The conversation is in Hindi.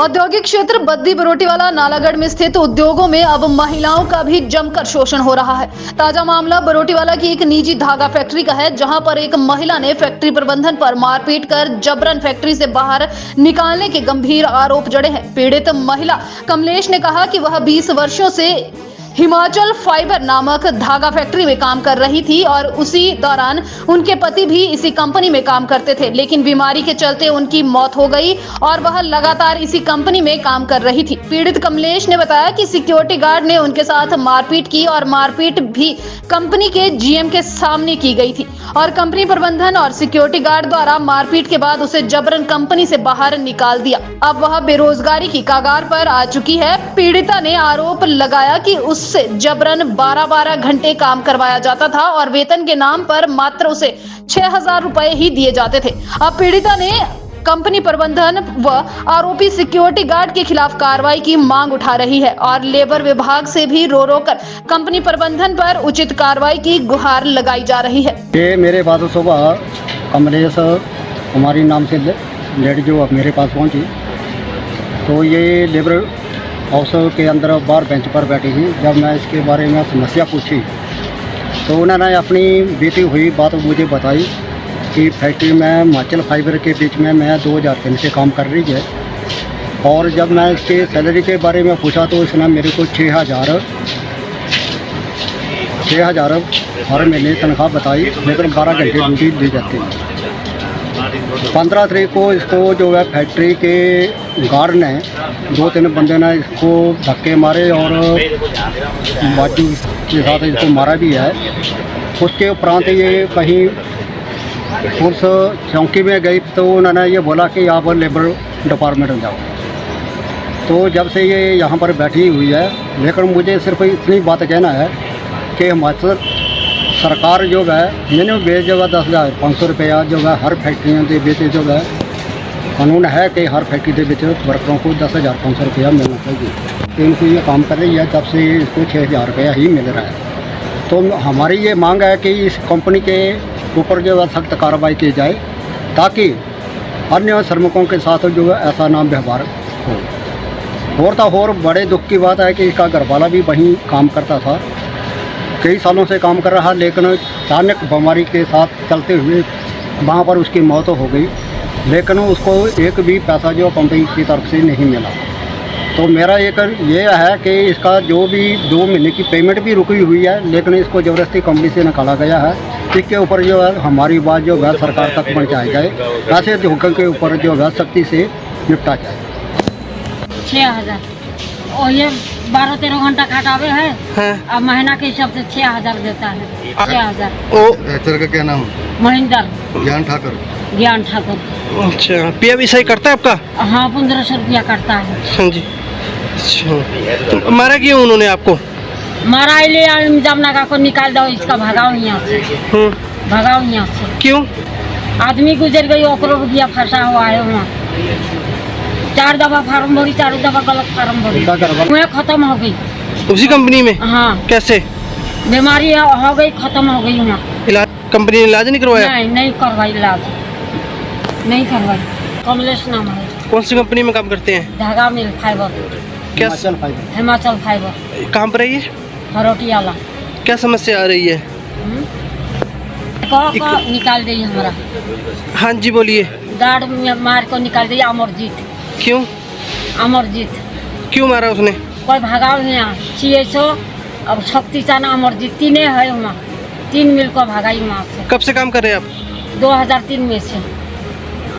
औद्योगिक क्षेत्र बद्दी बरोटीवाला नालागढ़ में स्थित उद्योगों में अब महिलाओं का भी जमकर शोषण हो रहा है। ताजा मामला बरोटीवाला की एक निजी धागा फैक्ट्री का है, जहां पर एक महिला ने फैक्ट्री प्रबंधन पर मारपीट कर जबरन फैक्ट्री से बाहर निकालने के गंभीर आरोप जड़े हैं। पीड़ित महिला कमलेश ने कहा कि वह 20 वर्षों से हिमाचल फाइबर नामक धागा फैक्ट्री में काम कर रही थी और उसी दौरान उनके पति भी इसी कंपनी में काम करते थे, लेकिन बीमारी के चलते उनकी मौत हो गई और वह लगातार इसी कंपनी में काम कर रही थी। पीड़ित कमलेश ने बताया कि सिक्योरिटी गार्ड ने उनके साथ मारपीट की और मारपीट भी कंपनी के जीएम के सामने की गई थी और कंपनी प्रबंधन और सिक्योरिटी गार्ड द्वारा मारपीट के बाद उसे जबरन कंपनी से बाहर निकाल दिया। अब वह बेरोजगारी की कगार पर आ चुकी है। पीड़िता ने आरोप लगाया कि उससे जबरन 12-12 घंटे काम करवाया जाता था और वेतन के नाम पर मात्र उसे 6,000 रुपए ही दिए जाते थे। अब पीड़िता ने कंपनी प्रबंधन व आरोपी सिक्योरिटी गार्ड के खिलाफ कार्रवाई की मांग उठा रही है और लेबर विभाग से भी रो कर कंपनी प्रबंधन पर उचित कार्रवाई की गुहार लगाई जा रही है। ये मेरे पास सुबह कमलेश कुमारी नाम से लेडी जो मेरे पास पहुंची, तो ये लेबर हाउस के अंदर बाहर बेंच पर बैठी थी। जब मैं इसके बारे में समस्या पूछी तो उन्होंने अपनी बीती हुई बात मुझे बताई कि फैक्ट्री में हिमाचल फाइबर के बीच में मैं 2003 से काम कर रही है, और जब मैं इसके सैलरी के बारे में पूछा तो इसने मेरे को 6,000 हर महीने तनख्वाह बताई, लेकिन 12 घंटे ड्यूटी दी जाती है। 15 तारीख को इसको जो है फैक्ट्री के गार्ड ने 2-3 बंदे ने इसको धक्के मारे और बाजू के साथ इसको मारा भी है। उसके उपरांत ये कहीं पुलिस चौकी में गई तो उन्होंने ये बोला कि आप लेबर डिपार्टमेंट में जाओ। तो जब से ये यहाँ पर बैठी हुई है, लेकिन मुझे सिर्फ इतनी बात कहना है कि हिमाचल सरकार जो है मिनिमम वेज जो है 10,500 रुपया जो है हर फैक्ट्रियों के बेच जो है कानून है कि हर फैक्ट्री के बेच वर्करों को 10,500 रुपया मिलना चाहिए। इनको ये काम कर रही है जब से इसको 6,000 रुपया ही मिल रहा है। तो हमारी ये मांग है कि इस कंपनी के ऊपर जो है सख्त कार्रवाई की जाए, ताकि अन्य श्रमिकों के साथ जो है ऐसा ना व्यवहार हो। और तो और बड़े दुख की बात है कि इसका घरवाला भी वहीं काम करता था, कई सालों से काम कर रहा, लेकिन अचानक बीमारी के साथ चलते हुए वहाँ पर उसकी मौत हो गई, लेकिन उसको एक भी पैसा जो कंपनी की तरफ से नहीं मिला। तो मेरा एक ये है कि इसका जो भी 2 महीने की पेमेंट भी रुकी हुई है, लेकिन इसको ज़बरदस्ती कंपनी से निकाला गया है। इसके ऊपर जो है हमारी बात जो है सरकार तक पहुँचाई जाए, ऐसे धोखे के ऊपर जो है सख्ती से निपटा जाए। 6,000 और ये 12-13 घंटा खटावे है। अब महीना के हिसाब से 6,000 देता है। 6,000। सर का क्या नाम है? महेंद्र ज्ञान ठाकुर। ज्ञान ठाकुर। अच्छा, पिया भी सही करता है आपका? हाँ, 1500 रुपया करता है। हाँ जी। अच्छा, तो मारा क्यों उन्होंने आपको? मारा ले जमनागा को निकाल दो, इसका भगाओ यहाँ से। भगाओ यहाँ से। क्यों? आदमी गुजर गई, ओकरो रुपया फंसा हुआ है वहाँ। 4 दफा फार्म भरी, 4 दफा गलत फार्म भरी, वह खत्म हो गई उसी कंपनी में? हाँ। कैसे? बीमारी हो गई, खत्म हो गई वहाँ। इलाज कंपनी ने इलाज नहीं करवाया? नहीं करवाई इलाज, नहीं करवाई। कमलेश नाम है। कौन सी कंपनी में काम करते हैं? धागा मिल फाइबर। क्या? हिमाचल फाइबर। कहाँ पर है ये? बरोटीवाला। क्या समस्या आ रही है? निकाल दी हमारा। हाँ जी बोलिए। गार्ड मार को निकाल दिया। अमरजीत। क्यों? अमरजीत क्यों मारा उसने? कोई भगाओ यहाँ CSO अब शक्ति चाना अमरजीत 3 है वहाँ, 3 मिल को भगाई वहाँ से। कब से काम कर रहे हैं आप? 2003 में से।